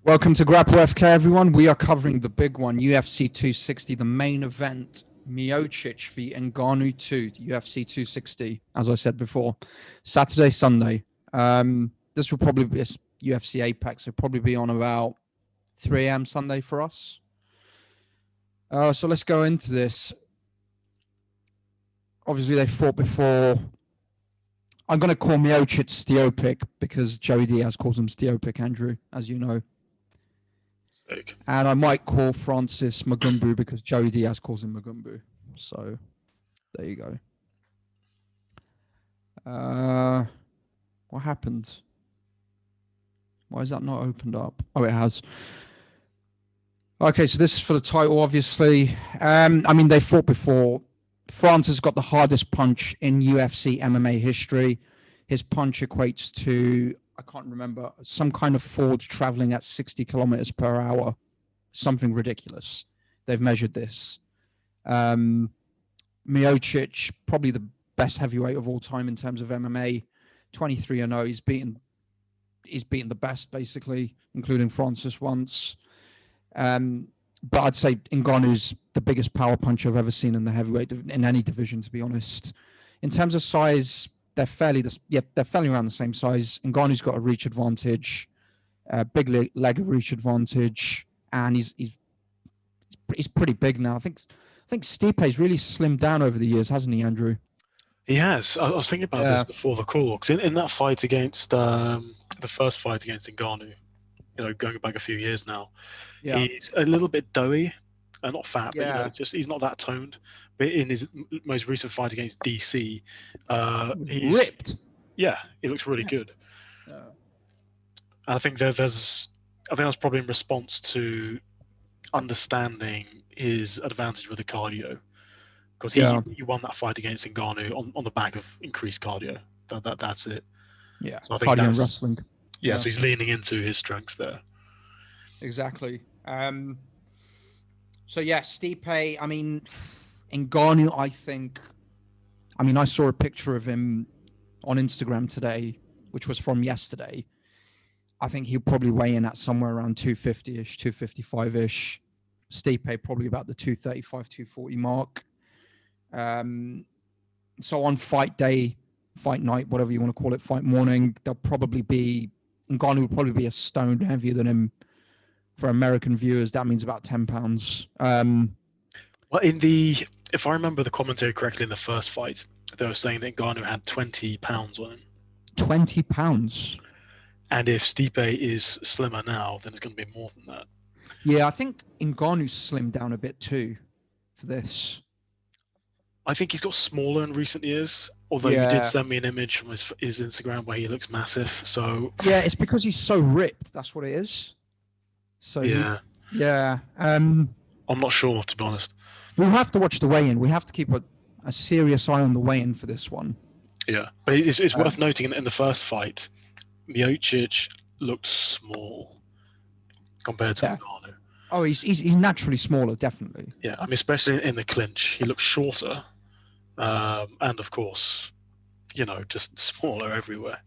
Welcome to Grapple FK, everyone. We are covering the big one, UFC 260, the main event. Miocic v Ngannou 2, UFC 260, as I said before. Saturday, Sunday. This will probably be a UFC Apex. It'll probably be on about 3 a.m. Sunday for us. So let's go into this. Obviously, they fought before. I'm going to call Miocic Stiopic because Joey Diaz calls him Stiopic, Andrew, as you know. And I might call Francis Magumbu because Joey Diaz calls him Magumbu. So there you go. What happened? Why is that not opened up? Oh, it has. Okay, so this is for the title, obviously. I mean, they fought before. Francis got the hardest punch in UFC MMA history. His punch equates to, I can't remember, some kind of Ford traveling at 60 kilometers per hour. Something ridiculous. They've measured this. Miocic, probably the best heavyweight of all time in terms of MMA. 23-0. He's beaten the best, basically, including Francis once. But I'd say Ngannou's the biggest power punch I've ever seen in the heavyweight in any division, to be honest. In terms of size, they're fairly around the same size. Ngannou's got a reach advantage, big leg reach advantage, and he's pretty big now. I think Stipe's really slimmed down over the years, hasn't he, Andrew? He has. I was thinking about this before the call, because in that fight against the first fight against Ngannou, going back a few years now, he's a little bit doughy, not fat, but just he's not that toned. But in his most recent fight against DC, he's ripped. Yeah, he looks really good. And I think that's probably in response to understanding his advantage with the cardio, because he won that fight against Ngannou on the back of increased cardio. That's it. Yeah, so I think cardio and wrestling. Yeah, so he's leaning into his strength there. Exactly. So yeah, Stipe. I mean, Ngannou. I saw a picture of him on Instagram today, which was from yesterday. I think he'll probably weigh in at somewhere around 250-ish, 255-ish. Stipe probably about the 235, 240 mark. So on fight day, fight night, whatever you want to call it, fight morning, Ngannou will probably be a stone heavier than him. For American viewers, that means about 10 pounds. Well, if I remember the commentary correctly, in the first fight, they were saying that Ngannou had 20 pounds on him. 20 pounds? And if Stipe is slimmer now, then it's going to be more than that. Yeah, I think Ngannou's slimmed down a bit too for this. I think he's got smaller in recent years, although you did send me an image from his Instagram where he looks massive. So yeah, it's because he's so ripped. That's what it is. So I'm not sure, to be honest. We'll have to watch the weigh-in. We have to keep a serious eye on the weigh-in for this one. Yeah, but it's worth noting in the first fight, Miocic looked small compared to Ngannou. Oh, he's naturally smaller, definitely. Yeah, I mean, especially in the clinch, he looks shorter, and of course, just smaller everywhere.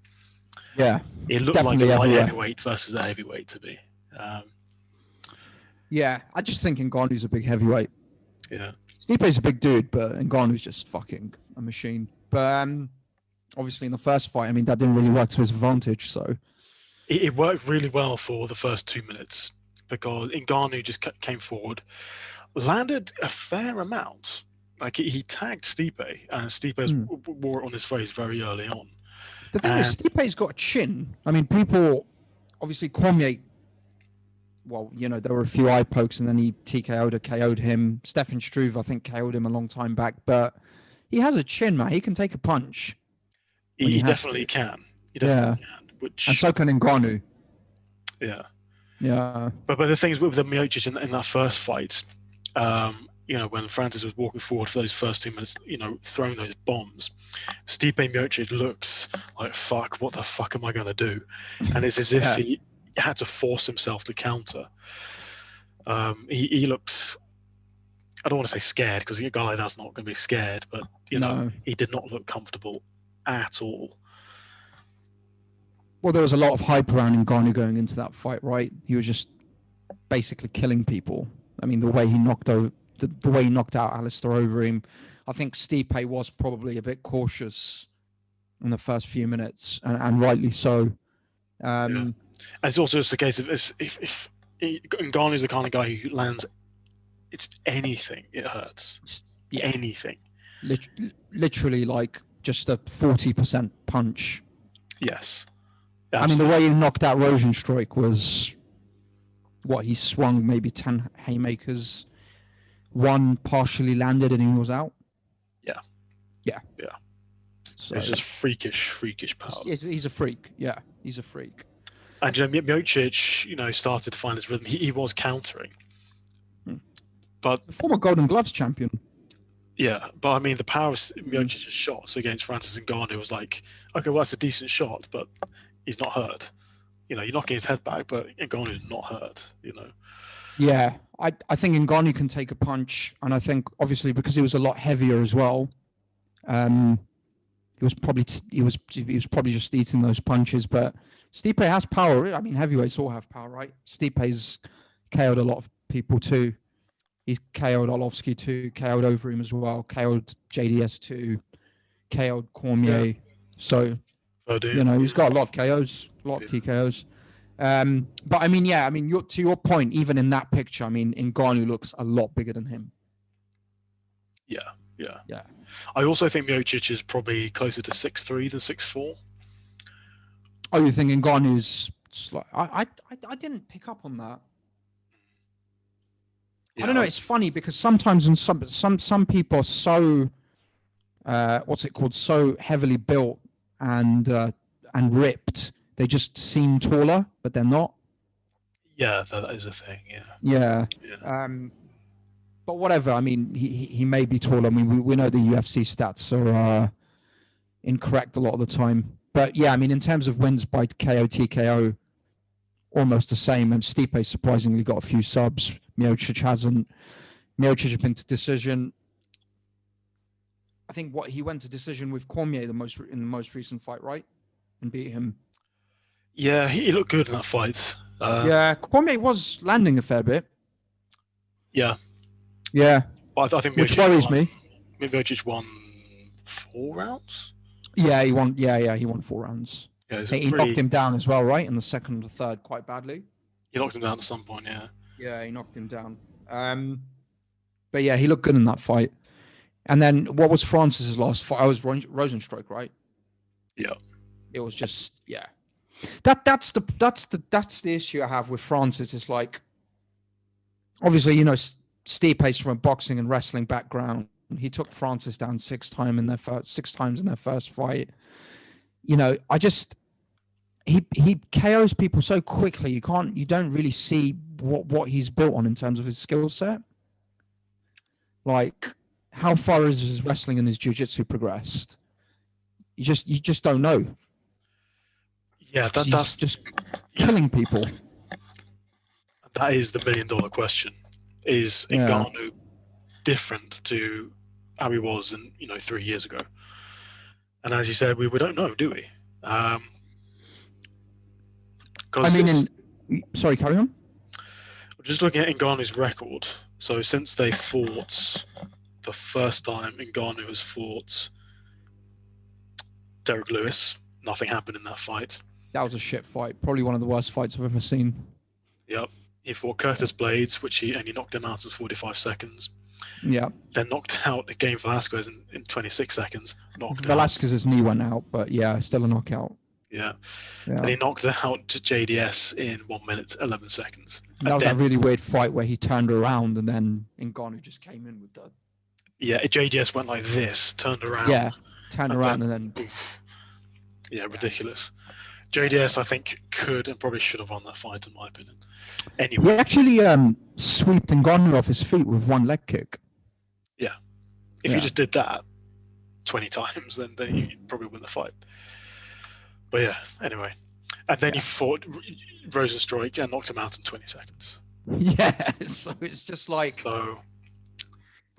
Yeah, it looked like a light heavyweight versus a heavyweight to me. Yeah, I just think Ngannou's a big heavyweight. Yeah, Stipe's a big dude, but Ngannou's just fucking a machine. But obviously in the first fight, I mean, that didn't really work to his advantage. So it worked really well for the first 2 minutes because Ngannou just came forward, landed a fair amount. Like he tagged Stipe, and Stipe wore it on his face very early on. The thing is, Stipe's got a chin. I mean, people obviously Cormier. Well, there were a few eye pokes, and then he KO'd him. Stefan Struve, I think, KO'd him a long time back. But he has a chin, man. He can take a punch. He definitely can. He definitely can. And so can Ngannou. Yeah. Yeah. But the thing is, with the Miocic in that first fight, when Francis was walking forward for those first 2 minutes, throwing those bombs, Stipe Miocic looks like, fuck, what the fuck am I going to do? And it's as if he had to force himself to counter. He looks, I don't want to say scared, because a guy like that's not going to be scared, but he did not look comfortable at all. Well, there was a lot of hype around Ngannou going into that fight, right? He was just basically killing people. I mean, the way he knocked out Alistair Overeem, I think Stipe was probably a bit cautious in the first few minutes, and rightly so. And it's also just a case of if Ngannou is the kind of guy who lands, it's anything, it hurts. Anything. Literally, like just a 40% punch. Yes. Absolutely. I mean, the way he knocked out Rosenstruik was what he swung maybe 10 haymakers, one partially landed, and he was out. Yeah. So it's just freakish power. He's a freak. Yeah, he's a freak. And Miocic, started to find his rhythm. He was countering, but the former Golden Gloves champion. Yeah, but I mean, the power of Miocic's shots against Francis Ngannou was like, okay, well, that's a decent shot, but he's not hurt. You're knocking his head back, but Ngannou's not hurt. Yeah, I think Ngannou can take a punch, and I think obviously because he was a lot heavier as well, he was probably just eating those punches. But Stipe has power. I mean, heavyweights all have power, right? Stipe's KO'd a lot of people too. He's KO'd Arlovsky too, KO'd Overeem as well, KO'd JDS too, KO'd Cormier. Yeah. So, he's got a lot of KOs, a lot of TKOs. But I mean, to your point, even in that picture, I mean, Ngannou looks a lot bigger than him. Yeah. I also think Miocic is probably closer to 6'3" than 6'4". Oh, you think Ngannou's like, I didn't pick up on that. Yeah, I don't know. It's funny because sometimes in some people are so so heavily built and ripped, they just seem taller, but they're not. Yeah, that is a thing. Yeah. But whatever. I mean, he may be taller. I mean, we know the UFC stats are incorrect a lot of the time. But yeah, I mean, in terms of wins by KO, TKO, almost the same. And Stipe surprisingly got a few subs. Miocic hasn't. Miocic has been to decision. I think he went to decision with Cormier in the most recent fight, right? And beat him. Yeah, he looked good in that fight. Yeah, Cormier was landing a fair bit. Yeah. Well, I think which worries me. Miocic won 4 rounds. Yeah, he won. Yeah, he won 4 rounds. Yeah, he knocked him down as well, right? In the second and the third, quite badly. He knocked him down at some point. Yeah. Yeah, he knocked him down. But yeah, he looked good in that fight. And then what was Francis's last fight? I was Rosenstruik, right? Yeah. It was just That's the issue I have with Francis. Is like, obviously, Stipe's from a boxing and wrestling background. He took Francis down 6 times in their first fight. He KOs people so quickly. You don't really see what he's built on in terms of his skill set. Like, how far has his wrestling and his jiu-jitsu progressed? You just don't know. Yeah, that's just killing people. That is the $1 million question. Is Ngannou different to how he was 3 years ago? And as you said, we don't know, do we? Sorry, carry on. Just looking at Ngannou's record. So since they fought the first time, Ngannou has fought Derek Lewis. Nothing happened in that fight. That was a shit fight. Probably one of the worst fights I've ever seen. Yep. He fought Curtis Blades, he knocked him out in 45 seconds. Yeah. Then knocked out Cain Velasquez in 26 seconds. Velasquez's knee went out, but yeah, still a knockout. Yeah. And he knocked out JDS in 1 minute 11 seconds. That was a really weird fight where he turned around and then Ngannou just came in with that. Yeah, JDS went like this, turned around. Yeah, turned around and then poof. Yeah, ridiculous. JDS, I think, could and probably should have won that fight, in my opinion. Anyway. He actually sweeped Ngannou off his feet with one leg kick. Yeah. If you just did that 20 times, then you'd probably win the fight. But yeah, anyway. And then he fought Rosenstruik and knocked him out in 20 seconds. Yeah, so it's just like... So,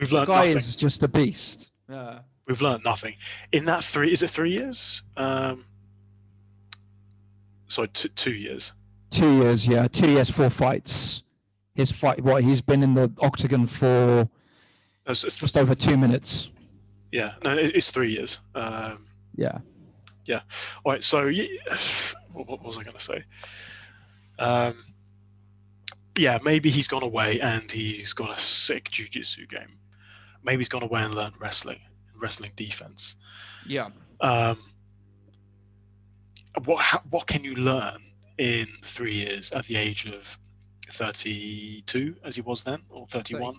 we've learned nothing. The guy nothing. is just a beast. Yeah. We've learned nothing. In that 3 years? So 2 years. 2 years, yeah. 2 years, 4 fights. His fight, he's been in the octagon for just over 2 minutes. Yeah, no, it's 3 years. Yeah. Yeah. All right, so what was I going to say? Yeah, maybe he's gone away and he's got a sick jiu-jitsu game. Maybe he's gone away and learned wrestling defense. Yeah. What can you learn in 3 years at the age of 32, as he was then, or 31?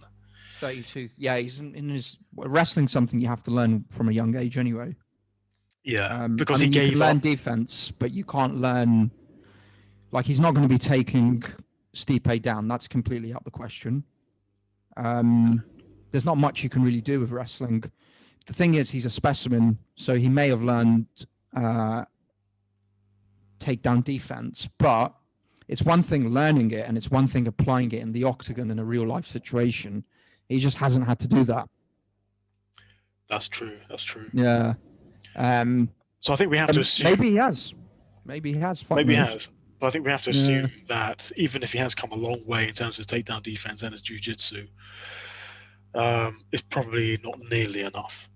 32. Yeah, he's in his wrestling. Something you have to learn from a young age, anyway. Yeah, because you gave can learn up defense, but you can't learn. Like, he's not going to be taking Stipe down. That's completely out the question. There's not much you can really do with wrestling. The thing is, he's a specimen, so he may have learned takedown defense, but it's one thing learning it and it's one thing applying it in the octagon in a real life situation. He just hasn't had to do that. That's true. Yeah. So I think we have to assume maybe he has. But I think we have to assume that even if he has come a long way in terms of his takedown defense and his jiu-jitsu, it's probably not nearly enough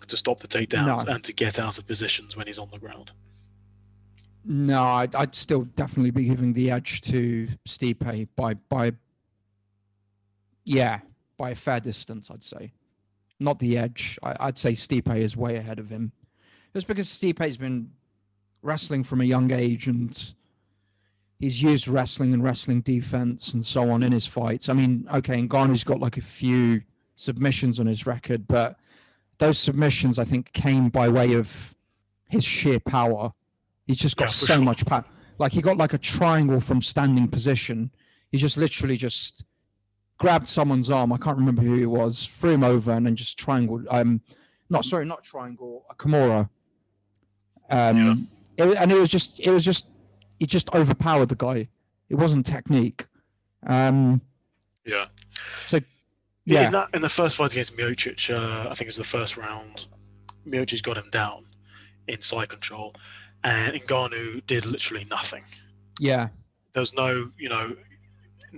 to stop the takedowns and to get out of positions when he's on the ground. No, I'd still definitely be giving the edge to Stipe by a fair distance, I'd say. Not the edge. I'd say Stipe is way ahead of him. Just because Stipe's been wrestling from a young age and he's used wrestling and wrestling defense and so on in his fights. I mean, okay, Ngannou's got like a few submissions on his record, but those submissions, I think, came by way of his sheer power. He's just got so much power. Like, he got like a triangle from standing position. He just literally just grabbed someone's arm. I can't remember who it was. Threw him over and then just triangled. Not triangle. A Kimura. It just overpowered the guy. It wasn't technique. Yeah. So, yeah. In the first fight against Miocic, I think it was the first round, Miocic got him down in side control, and Ngannou did literally nothing. Yeah. There was no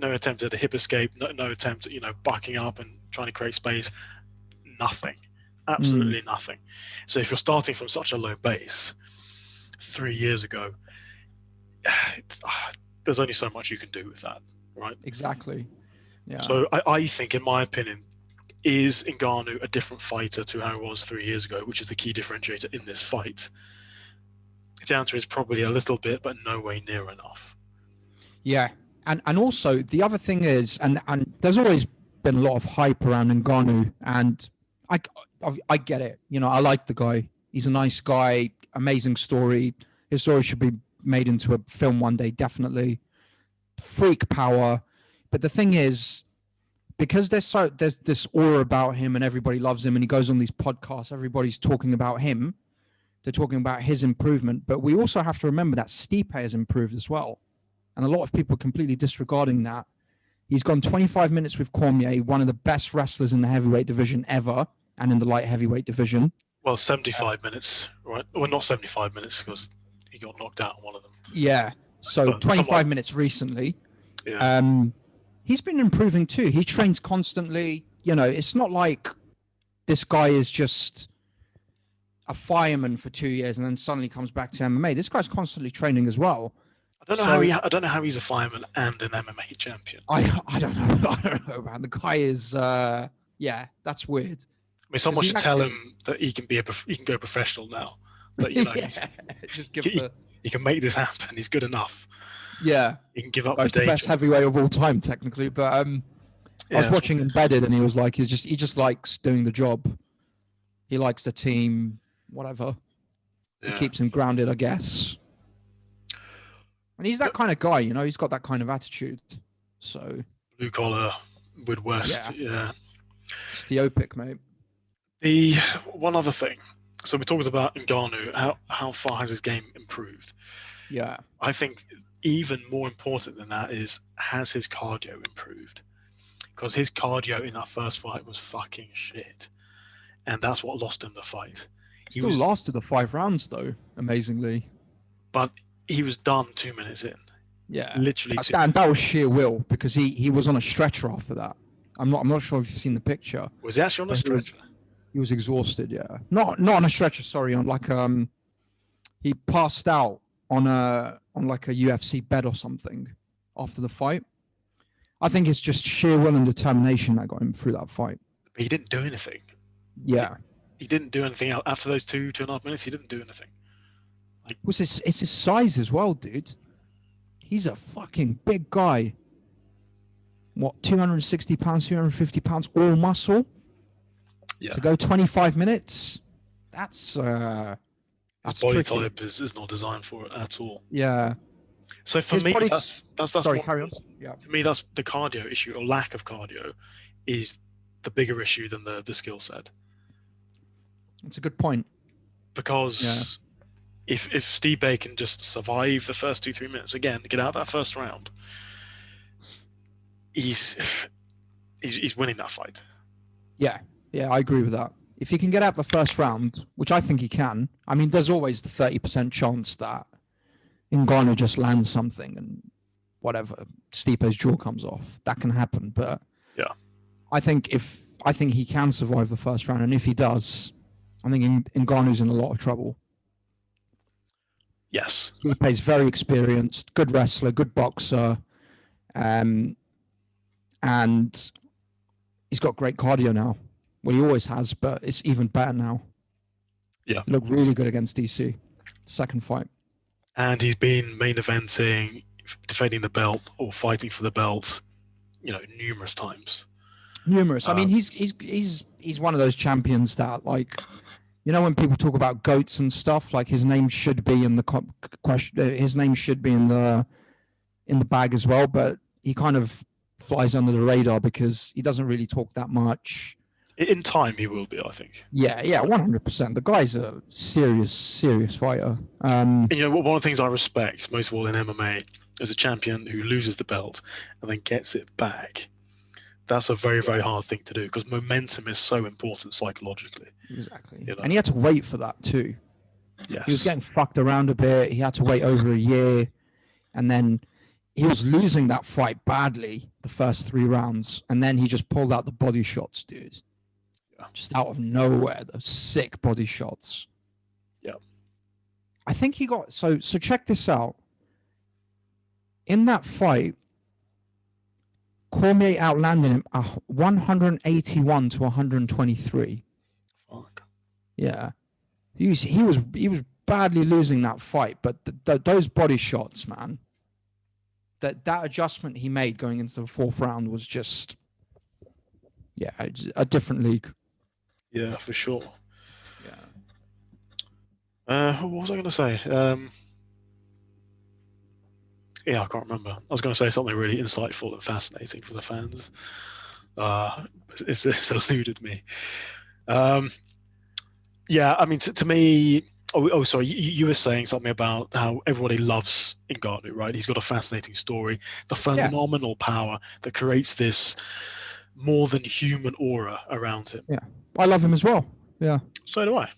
attempt at a hip escape, no attempt at, bucking up and trying to create space. Nothing. Absolutely nothing. So if you're starting from such a low base 3 years ago, there's only so much you can do with that, right? Exactly. Yeah. So I think, in my opinion, is Ngannou a different fighter to how he was 3 years ago, which is the key differentiator in this fight? The answer is probably a little bit, but no way near enough. Yeah. And also, the other thing is, and there's always been a lot of hype around Ngannou, and I get it. I like the guy. He's a nice guy, amazing story. His story should be made into a film one day, definitely. Freak power. But the thing is, because there's this aura about him and everybody loves him and he goes on these podcasts, everybody's talking about him. They're talking about his improvement. But we also have to remember that Stipe has improved as well. And a lot of people are completely disregarding that. He's gone 25 minutes with Cormier, one of the best wrestlers in the heavyweight division ever, and in the light heavyweight division. Well, 75 minutes, right? Well, not 75 minutes, because he got knocked out on one of them. Yeah. So 25 minutes recently. Yeah. He's been improving too. He trains constantly. It's not like this guy is just a fireman for 2 years and then suddenly comes back to MMA. This guy's constantly training as well. I don't know how he's a fireman and an MMA champion. I don't know. I don't know, man. The guy is that's weird. I mean, someone should tell him that he can go professional now. That he can make this happen. He's good enough. Yeah, he can give up the best heavyweight of all time, technically. But I was watching Embedded, and he was like, he just likes doing the job. He likes the team, whatever. Yeah. It keeps him grounded, I guess. And he's that kind of guy, He's got that kind of attitude. So blue collar, Midwest, yeah. Stiopic, mate. The one other thing. So we talked about Ngannou. How far has his game improved? Yeah. I think even more important than that is, has his cardio improved? Because his cardio in that first fight was fucking shit. And that's what lost him the fight. He lasted the 5 rounds, though, amazingly. but he was done 2 minutes in. Yeah, Literally 2 minutes. That was sheer will, because he was on a stretcher after that. I'm not sure if you've seen the picture. Was he actually on a stretcher? He was exhausted. Yeah, not on a stretcher. Sorry, on like he passed out on like a UFC bed or something after the fight. I think it's just sheer will and determination that got him through that fight. But he didn't do anything. Yeah, he didn't do anything after those 2.5 minutes. He didn't do anything. It's his size as well, dude. He's a fucking big guy. What, 260 pounds, 250 pounds, all muscle? Yeah. To go 25 minutes? That's his body tricky. type is not designed for it at all. Yeah. So for me, that's sorry, what, carry on. Yeah. To me, that's the cardio issue, or lack of cardio, is the bigger issue than the skill set. That's a good point. Because if Stipe can just survive the first 2-3 minutes, again, get out of that first round, he's winning that fight. Yeah, I agree with that. If he can get out the first round, which I think he can, I mean, there's always the 30% chance that Ngannou just lands something and whatever, Stipe's jaw comes off. That can happen, but yeah, I think he can survive the first round, and if he does, I think Ngannou's in a lot of trouble. Yes, Stipe's very experienced, good wrestler, good boxer, and he's got great cardio now. Well, he always has, but it's even better now. Yeah, he looked really good against DC, second fight. And he's been main eventing, defending the belt or fighting for the belt, numerous times. I mean, he's one of those champions that, like, when people talk about GOATs and stuff, like, his name should be in the question. His name should be in the bag as well, but he kind of flies under the radar because he doesn't really talk that much. In time, he will be, I think. Yeah, 100%. The guy's a serious fighter. And one of the things I respect most of all in MMA is a champion who loses the belt and then gets it back. That's a very, very hard thing to do because momentum is so important psychologically. Exactly. And he had to wait for that too. Yes. He was getting fucked around a bit. He had to wait over a year. And then he was losing that fight badly the first 3 rounds. And then he just pulled out the body shots, dude. Just out of nowhere, those sick body shots. Yeah. I think he got... So check this out. In that fight, Cormier outlanded him 181 to 123. Fuck. Yeah. He was badly losing that fight, but those body shots, man, that adjustment he made going into the 4th round was just, a different league. Yeah, for sure. Yeah. What was I going to say? I can't remember. I was going to say something really insightful and fascinating for the fans. It's eluded me. I mean, to me... Oh, sorry. You were saying something about how everybody loves Ngannou, right? He's got a fascinating story. The phenomenal power that creates this more than human aura around him. Yeah. I love him as well. Yeah. So do I.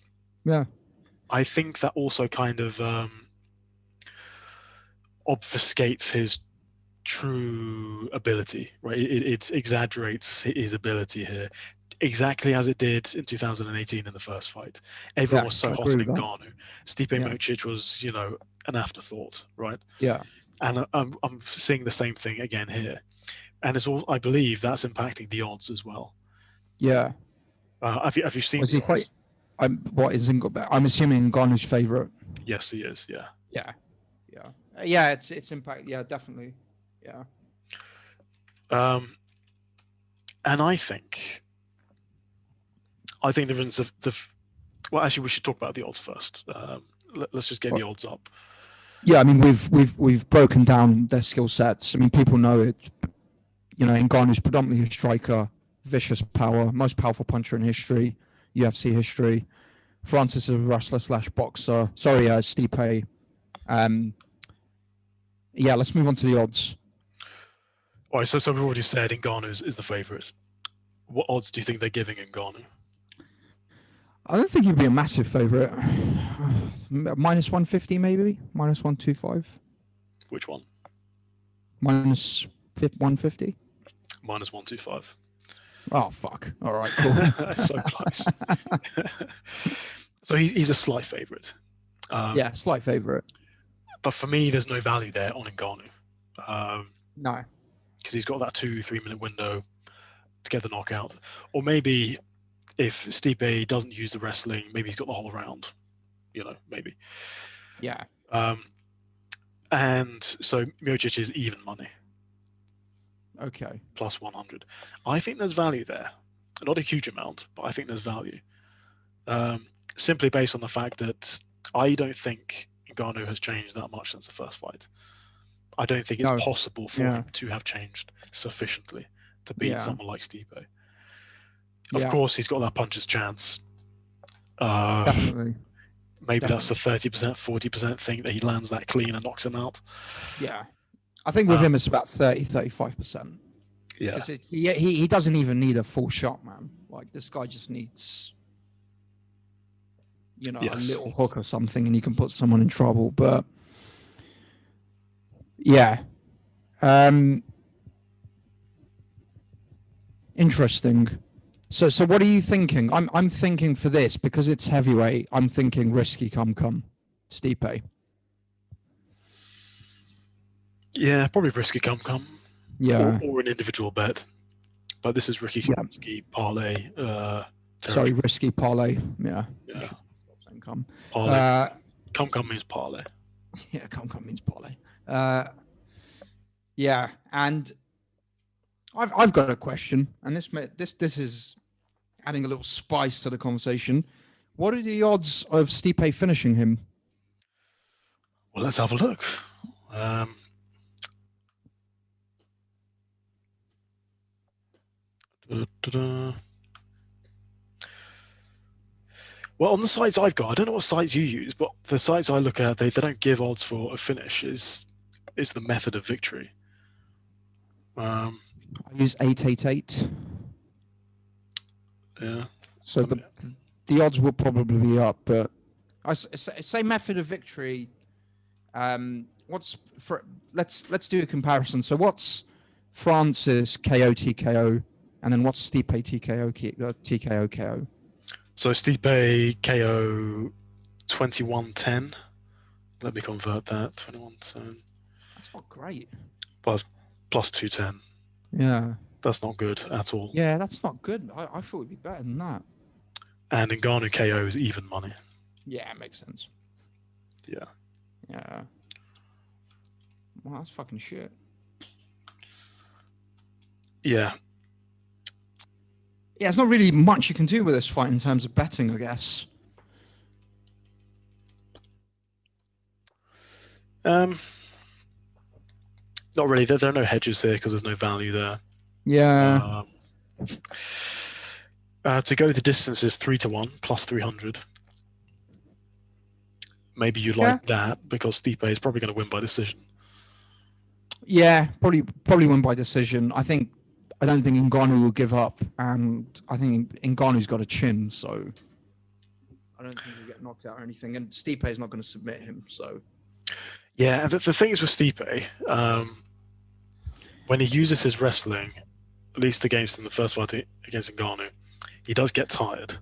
Yeah. I think that also kind of obfuscates his true ability, right? It exaggerates his ability here, exactly as it did in 2018 in the first fight. Everyone was so hot on Ngannou. Stipe Miocic was, an afterthought, right? Yeah. And I'm seeing the same thing again here, and it's all. I believe that's impacting the odds as well. Yeah. Have you seen? Was he fight? I'm assuming Ngannou's favorite. Yes, he is. Yeah. Yeah. Yeah. It's impact. Yeah, definitely. Yeah. And I think there is well, actually, we should talk about the odds first. Let's just get the odds up. Yeah, I mean, we've broken down their skill sets. I mean, people know it. Ngannou's predominantly a striker, vicious power, most powerful puncher in history, UFC history. Francis is a wrestler / boxer. Sorry, Stipe. Let's move on to the odds. All right, so we've already said Ngannou is the favourite. What odds do you think they're giving Ngannou? I don't think he'd be a massive favourite. Minus 150 maybe? Minus 125? Which one? Minus 150? Minus 125. Oh, fuck. All right, cool. So close. So he's a slight favourite. Yeah, slight favourite. But for me, there's no value there on Ngannou. No. Because he's got that 2-3 minute window to get the knockout. Or maybe if Stipe doesn't use the wrestling, maybe he's got the whole round. Maybe. Yeah. And so Miocic is even money. Okay. Plus 100. I think there's value there. Not a huge amount, but I think there's value. Simply based on the fact that I don't think Ngannou has changed that much since the first fight. I don't think it's possible for him to have changed sufficiently to beat someone like Stipe. Of course, he's got that puncher's chance. Definitely. Maybe that's the 30%, 40% thing that he lands that clean and knocks him out. Yeah. I think with him, it's about 30, 35%. Yeah. Because he doesn't even need a full shot, man. Like, this guy just needs, a little hook or something, and you can put someone in trouble. But, yeah. Interesting. So what are you thinking? I'm thinking for this, because it's heavyweight, I'm thinking risky come Stipe. Yeah, probably risky come. Yeah. Or an individual bet. But this is risky parlay. Sorry, risky parlay. Yeah. Come. Parlay. Come means parlay. Yeah, come means parlay. Yeah, and I've got a question, and this is adding a little spice to the conversation. What are the odds of Stipe finishing him? Well, let's have a look. Well, on the sites I've got, I don't know what sites you use, but the sites I look at, they don't give odds for a finish. Is the method of victory. I use 888. Yeah. So the odds will probably be up, but I say method of victory. Let's do a comparison. So what's Francis KO TKO, and then what's Stipe TKO KO? So Stipe KO 21-10. Let me convert that. 21-10. That's not great. Plus 210. Yeah. That's not good at all. Yeah, that's not good. I thought it'd be better than that. And Ngannou KO is even money. Yeah, it makes sense. Yeah. Yeah. Well, that's fucking shit. Yeah. Yeah, it's not really much you can do with this fight in terms of betting, I guess. Not really. There are no hedges here because there's no value there. Yeah. To go the distance is 3-1 plus 300. Maybe you like that because Stipe is probably going to win by decision. Yeah, probably win by decision. I don't think Ngannou will give up, and I think Ngannou's got a chin, so I don't think he'll get knocked out or anything. And Stipe is not going to submit him, so. Yeah, and the thing is with Stipe, when he uses his wrestling, at least against in the first fight against Ngannou, he does get tired.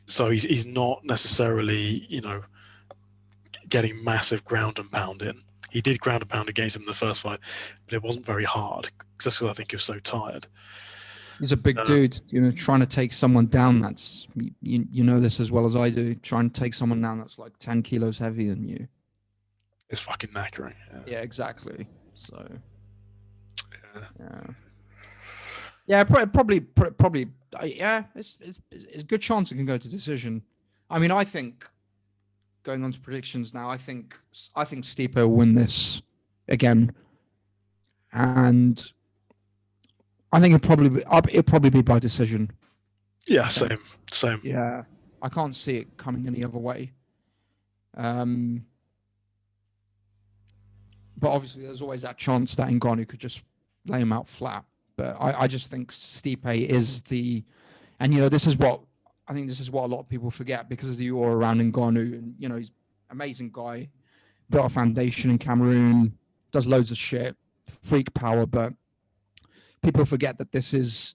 So he's not necessarily, getting massive ground and pound in. He did ground and pound against him in the first fight, but it wasn't very hard, just because I think he was so tired. He's a big dude, trying to take someone down that's, you know this as well as I do, trying to take someone down that's like 10 kilos heavier than you. It's fucking knackering. Yeah, exactly. So, yeah, probably. Yeah, it's a good chance it can go to decision. I mean, I think going on to predictions now, I think Stipe will win this again, and I think it'll probably be by decision. Yeah, same. Yeah, I can't see it coming any other way. But obviously, there's always that chance that Ngannou could just lay him out flat. But I just think Stipe is and this is what I think this is what a lot of people forget because of the aura around Ngannou. And, you know, he's an amazing guy, built a foundation in Cameroon, does loads of shit, freak power. But people forget that this is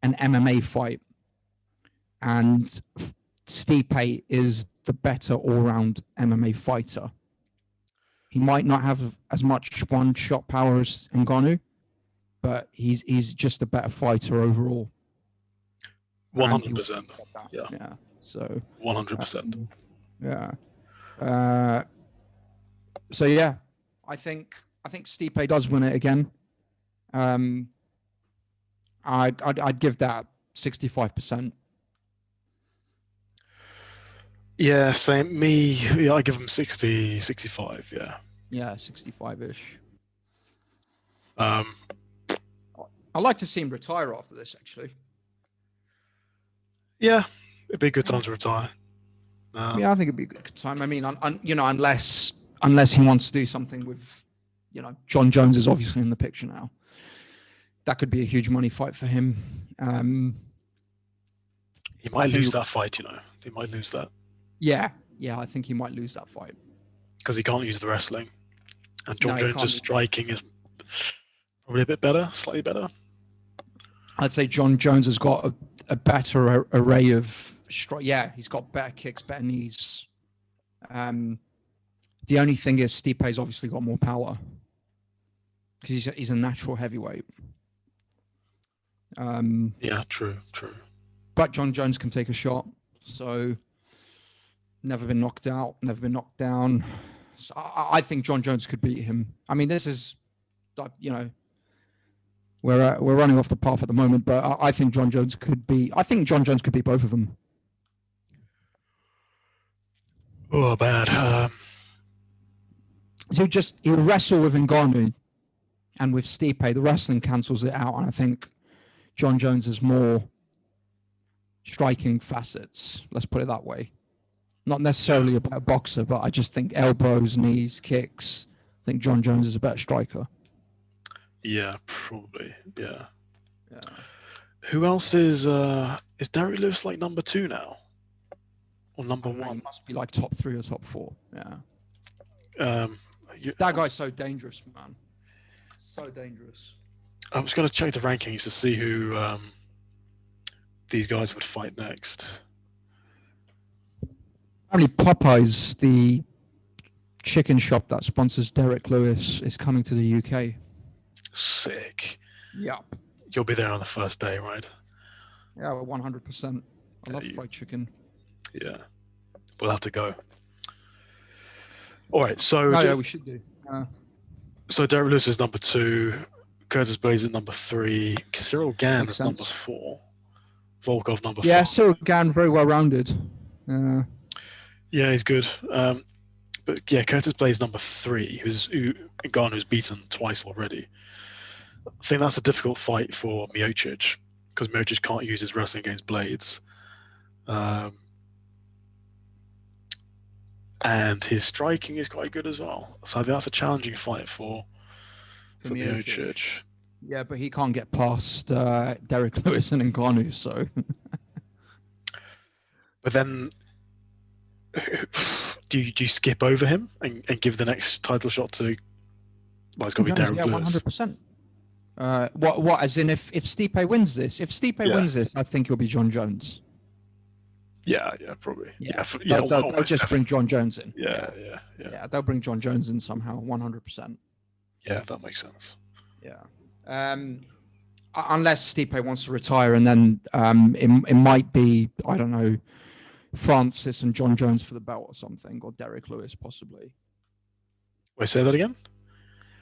an MMA fight. And Stipe is the better all-round MMA fighter. He might not have as much one-shot power as Ngannou, but he's just a better fighter overall. 100%. Yeah. So 100%. Yeah. So yeah, I think Stipe does win it again. I'd give that 65%. Yeah, same. Me, yeah, I give him 60, 65. Yeah. Yeah, 65-ish. I'd like to see him retire after this, actually. Yeah, it'd be a good time to retire. Yeah, I think it'd be a good time. I mean, unless he wants to do something with, John Jones is obviously in the picture now. That could be a huge money fight for him. He might lose that fight, He might lose that. Yeah, I think he might lose that fight. Because he can't use the wrestling. And John Jones' striking is probably a bit better, slightly better. I'd say John Jones has got a better array of strike. Yeah, he's got better kicks, better knees. The only thing is Stipe's obviously got more power because he's a natural heavyweight. Yeah, true. But John Jones can take a shot, so never been knocked out, never been knocked down. So I think John Jones could beat him. I mean, this is, we're running off the path at the moment, but I think John Jones could beat. I think John Jones could beat both of them. Oh, bad. So he'll wrestle with Ngannou, and with Stipe, the wrestling cancels it out, and I think John Jones has more striking facets. Let's put it that way. Not necessarily a better boxer, but I just think elbows, knees, kicks. I think John Jones is a better striker. Yeah, probably. Yeah. Who else is Derek Lewis like number 2 now? Or number 1? He must be like top 3 or top 4. Yeah. That guy's so dangerous, man. So dangerous. I was going to check the rankings to see who these guys would fight next. Apparently Popeyes, the chicken shop that sponsors Derek Lewis, is coming to the UK. Sick. Yep. You'll be there on the first day, right? Yeah, 100%. I love fried chicken. Yeah. We'll have to go. All right, so... yeah, we should do. So Derek Lewis is number 2. Curtis Blades is number 3. Cyril Gann is number 4. Volkov number 5. Yeah, Cyril Gann, very well-rounded. Yeah, he's good. But yeah, Curtis Blades number 3, who Ngannou's beaten twice already. I think that's a difficult fight for Miocic because Miocic can't use his wrestling against Blades. And his striking is quite good as well. So I think that's a challenging fight for Miocic. Yeah, but he can't get past Derek Lewis and Ngannou, so... But then, do you skip over him and give the next title shot to... Well, it's got to be Derek Lewis. 100%. What? As in, if Stipe wins this? If Stipe wins this, I think it'll be John Jones. Yeah, probably. They'll just bring John Jones in. Yeah. They'll bring John Jones in somehow, 100%. Yeah, that makes sense. Yeah. Unless Stipe wants to retire, and then it might be, I don't know, Francis and John Jones for the belt or something, or Derek Lewis possibly. Wait, say that again?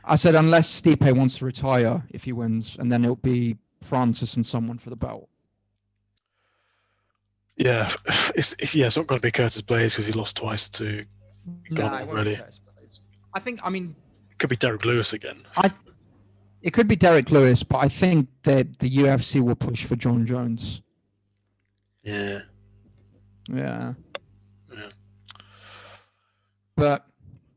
I said unless Stipe wants to retire if he wins, and then it'll be Francis and someone for the belt. Yeah, it's not going to be Curtis Blades because he lost twice to Ngannou already. It could be Derek Lewis again. It could be Derek Lewis, but I think that the UFC will push for John Jones. Yeah. But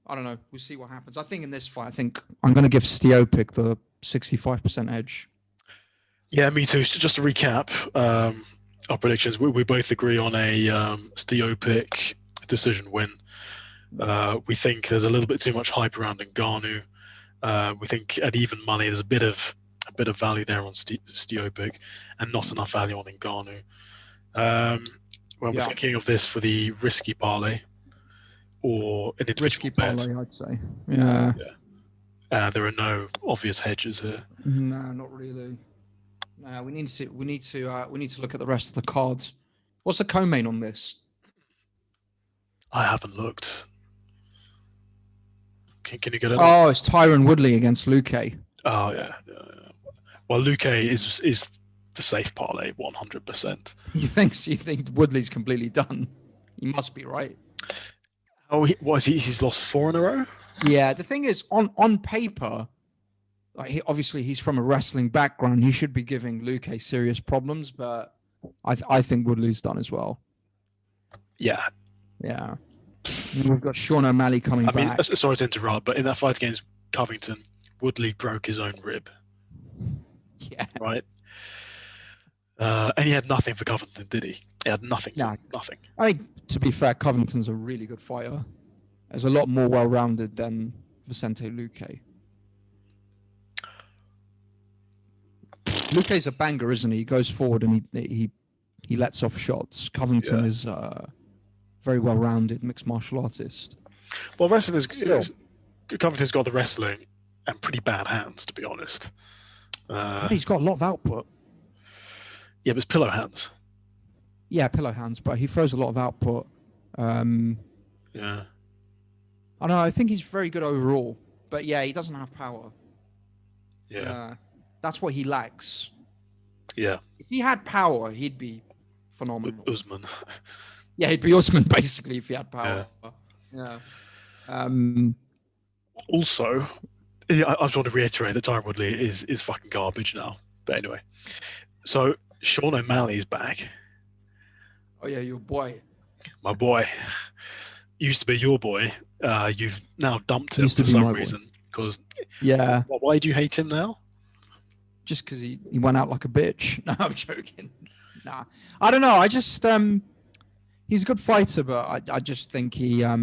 I don't know. We'll see what happens. I think in this fight, I'm going to give Stipe the 65% edge. Yeah, me too. Just to recap, Our predictions, we both agree on a Stiopic decision win. We think there's a little bit too much hype around Ngannou. We think at even money there's a bit of value there on Stiopic, and not enough value on Ngannou. When we're thinking of this for the risky parlay or an individual Risky bet, parlay, I'd say. Yeah. There are no obvious hedges here. No, not really. No, we need to look at the rest of the cards. What's the co-main on this? I haven't looked. Can you get it? Oh, it's Tyron Woodley against Luque. Oh yeah. Well, Luque is the safe parlay, 100%. You think Woodley's completely done? He must be, right? Oh, he's lost 4 in a row? Yeah, the thing is, on paper, like obviously he's from a wrestling background. He should be giving Luque serious problems, but I think Woodley's done as well. Yeah. Yeah. And we've got Sean O'Malley coming back. Sorry to interrupt, but in that fight against Covington, Woodley broke his own rib. Yeah. Right? And he had nothing for Covington, did he? He had nothing. Nothing. I mean, to be fair, Covington's a really good fighter. He's a lot more well-rounded than Vicente Luque. Luque's a banger, isn't he? He goes forward and he lets off shots. Covington is very well-rounded mixed martial artist. Well, Covington's got the wrestling and pretty bad hands, to be honest. He's got a lot of output. Yeah, but it's pillow hands. Yeah, pillow hands, but he throws a lot of output. Yeah. I don't know. I think he's very good overall, but yeah, he doesn't have power. Yeah. That's what he lacks. Yeah. If he had power, he'd be phenomenal. Usman. Yeah, he'd be Usman basically if he had power. Yeah. Also, I just want to reiterate that Tyron Woodley is fucking garbage now. But anyway, so Sean O'Malley's back. Oh yeah, your boy. My boy. Used to be your boy. You've now dumped him for some reason. Because why do you hate him now? Just because he went out like a bitch. No, I'm joking. Nah, I don't know. I just he's a good fighter, but I just think he I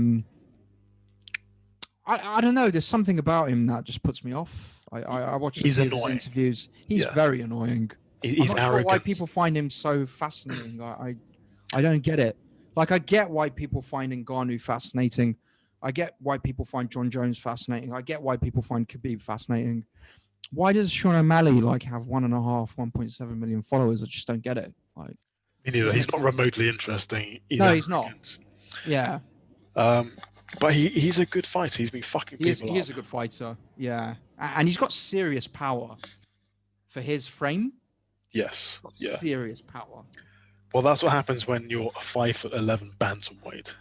don't know. There's something about him that just puts me off. I watch his interviews. He's very annoying. He's I'm not arrogant. sure why people find him so fascinating. I don't get it. Like, I get why people find Ngannou fascinating. I get why people find John Jones fascinating. I get why people find Khabib fascinating. Why does Sean O'Malley have 1.7 million followers? I just don't get it. Like, me neither. He's not remotely interesting. He's not. Yeah. But he's a good fighter. He's been fucking people up. He is a good fighter. Yeah. And he's got serious power for his frame. Yes. Yeah. Serious power. Well, that's what happens when you're a 5'11" bantamweight.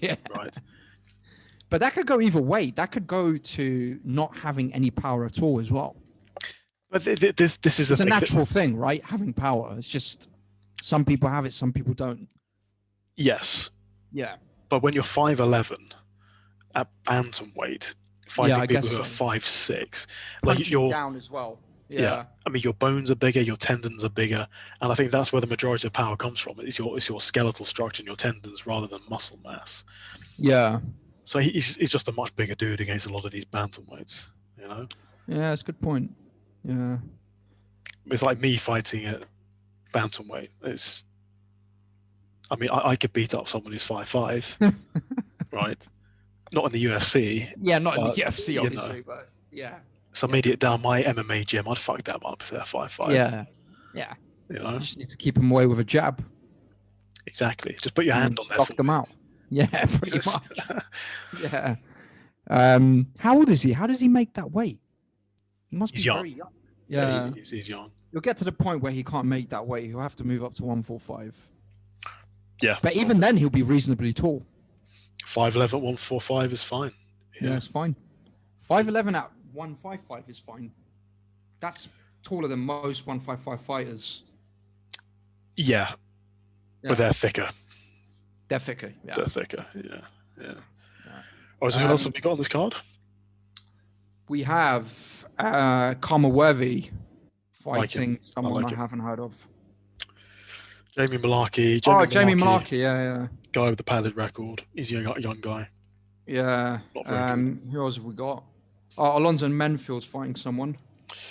Yeah. Right. But that could go either way. That could go to not having any power at all as well. But this is a natural thing, right? Having power. It's just some people have it, some people don't. Yes. Yeah. But when you're 5'11" at bantamweight, fighting people who are 5'6", like you're down as well. Yeah. I mean, your bones are bigger, your tendons are bigger, and I think that's where the majority of power comes from. It's your skeletal structure and your tendons rather than muscle mass. Yeah. So he's just a much bigger dude against a lot of these bantamweights, you know? Yeah, that's a good point. Yeah. It's like me fighting at bantamweight. I could beat up someone who's 5'5", right? Not in the UFC. Yeah, not in the UFC, obviously, but yeah. Some idiot down my MMA gym, I'd fuck them up if they're 5'5". Yeah. You know? You just need to keep them away with a jab. Exactly. Just put your hand on their knock them out. Yeah, pretty much. Yeah. How old is he? How does he make that weight? He must be very young. Yeah. He's young. You'll get to the point where he can't make that weight. He'll have to move up to 145. Yeah. But even then, he'll be reasonably tall. 5'11", 145 is fine. Yeah, it's fine. 5'11" at 155 is fine. That's taller than most 155 fighters. Yeah. But they're thicker. They're thicker. Yeah. They're thicker. Yeah. Oh, so who else have we got on this card? We have Karma Worthy fighting someone I haven't heard of. Jamie Malarkey. Jamie Malarkey. Yeah. Guy with the padded record. He's a young guy. Yeah. Not very good. Who else have we got? Oh, Alonzo Menfield's fighting someone.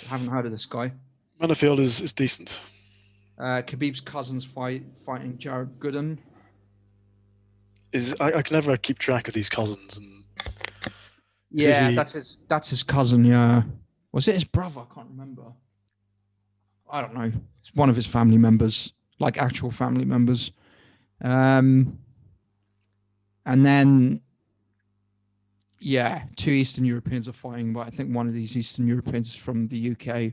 I haven't heard of this guy. Manifield is decent. Khabib's cousin's fighting Jared Gooden. I can never keep track of these cousins. And that's his cousin. Yeah, was it his brother? I can't remember. I don't know. It's one of his family members, like actual family members. And then, yeah, 2 Eastern Europeans are fighting, but I think one of these Eastern Europeans is from the UK,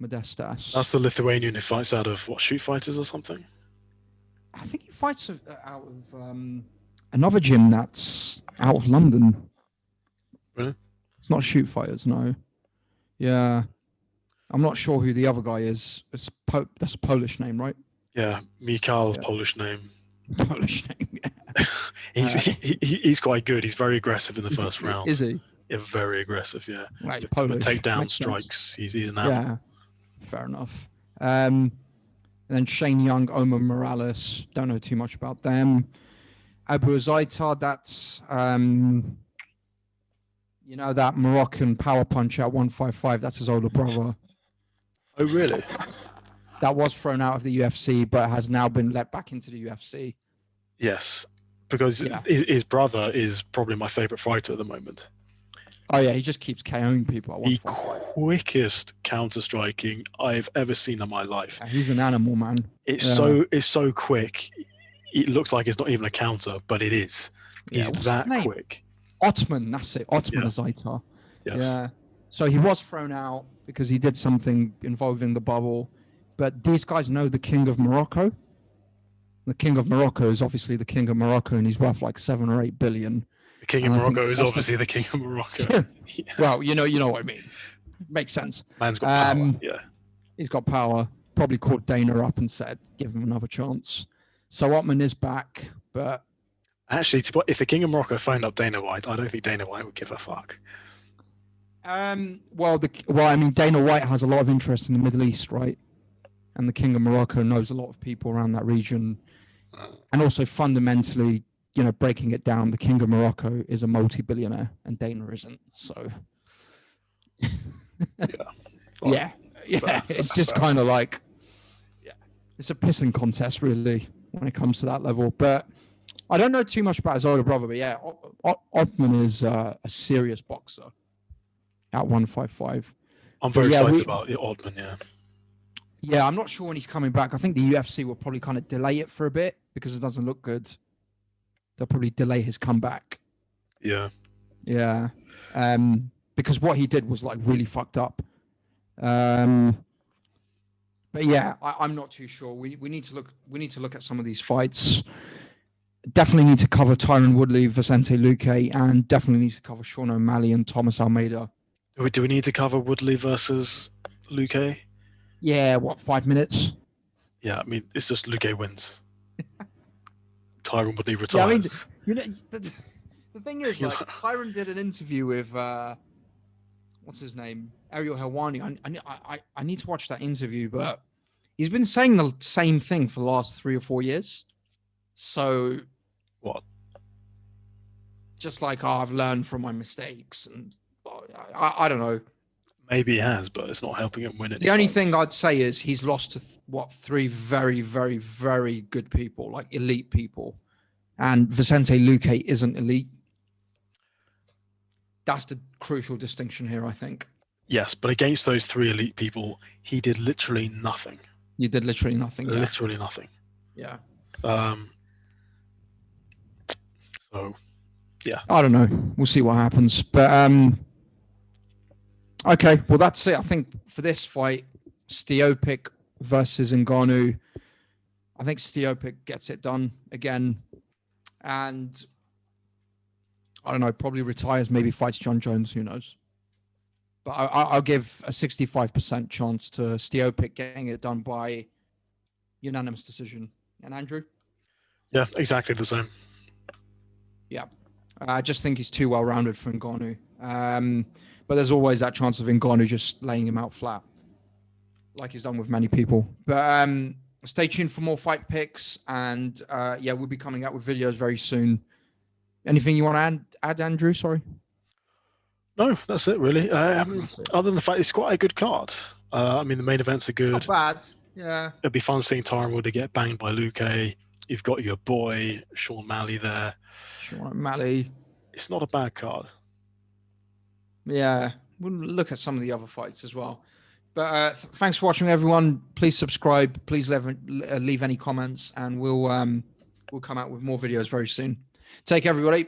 Modestas. That's the Lithuanian who fights out of Shoot Fighters or something? I think he fights out of another gym that's out of London. Really? It's not Shoot Fighters, no. Yeah. I'm not sure who the other guy is. That's a Polish name, right? Yeah, Mikhail, yeah. Polish name. Polish name, yeah. He's quite good. He's very aggressive in the first round. Is he? Yeah, very aggressive, yeah. Right, Polish. Takedown strikes. He's an animal. Yeah, fair enough. And then Shane Young, Omar Morales. Don't know too much about them. Abu Azaitar, that's... you know, that Moroccan power punch at 155, that's his older brother. Oh, really? That was thrown out of the UFC, but has now been let back into the UFC. Yes, because his brother is probably my favorite fighter at the moment. Oh, yeah, he just keeps KOing people at 155. The quickest counter-striking I've ever seen in my life. Yeah, he's an animal, man. It's so quick. It looks like it's not even a counter, but it is. He's that quick. Otman, that's it. Otman Azaitar. Yes. Yeah. So he was thrown out because he did something involving the bubble. But these guys know the King of Morocco. The King of Morocco is obviously the King of Morocco, and he's worth like 7 or 8 billion. The King of Morocco is obviously the King of Morocco. Yeah. Well, you know what I mean. Makes sense. Man's got power. Yeah. He's got power. Probably called Dana up and said, give him another chance. So Otman is back, but... Actually, if the King of Morocco phoned up Dana White, I don't think Dana White would give a fuck. I mean, Dana White has a lot of interest in the Middle East, right? And the King of Morocco knows a lot of people around that region. And also fundamentally, you know, breaking it down, the King of Morocco is a multi-billionaire and Dana isn't. So, yeah. It's just kind of like, it's a pissing contest, really, when it comes to that level. But I don't know too much about his older brother, but yeah, Otman is a serious boxer at 155. I'm very excited about Otman, yeah. Yeah, I'm not sure when he's coming back. I think the UFC will probably kind of delay it for a bit because it doesn't look good. They'll probably delay his comeback. Yeah. Yeah. Because what he did was like really fucked up. But yeah, I'm not too sure. We need to look at some of these fights. Definitely need to cover Tyron Woodley, Vicente Luque, and definitely need to cover Sean O'Malley and Thomas Almeida. Do we need to cover Woodley versus Luque? Yeah, 5 minutes? Yeah, I mean, it's just Luque wins. Tyron Woodley retires. Yeah, I mean, the thing is, like, Tyron did an interview with, what's his name? Ariel Helwani. I need to watch that interview, but he's been saying the same thing for the last 3 or 4 years. So... What? Just like, I've learned from my mistakes, and I don't know. Maybe he has, but it's not helping him win it. The only thing I'd say is he's lost to 3 very, very, very good people, like elite people, and Vicente Luque isn't elite. That's the crucial distinction here, I think. Yes, but against those 3 elite people, he did literally nothing. You did literally nothing. Yeah. Literally nothing. Yeah. So, yeah. I don't know. We'll see what happens. But okay, well that's it. I think for this fight, Stipe versus Ngannou. I think Stipe gets it done again, and I don't know. Probably retires. Maybe fights John Jones. Who knows? But I'll give a 65% chance to Stipe getting it done by unanimous decision. And Andrew? Yeah, exactly the same. Yeah. I just think he's too well-rounded for Ngannou. But there's always that chance of Ngannou just laying him out flat, like he's done with many people. But stay tuned for more fight picks, and yeah, we'll be coming out with videos very soon. Anything you want to add, Andrew? Sorry. No, that's it really. Other than the fact it's quite a good card. I mean, the main events are good. Not bad. Yeah. It'd be fun seeing Tyron Woodley get banged by Luque. You've got your boy Sean O'Malley there. Sean O'Malley. It's not a bad card. Yeah, we'll look at some of the other fights as well. But thanks for watching, everyone. Please subscribe. Please leave any comments, and we'll come out with more videos very soon. Take care, everybody.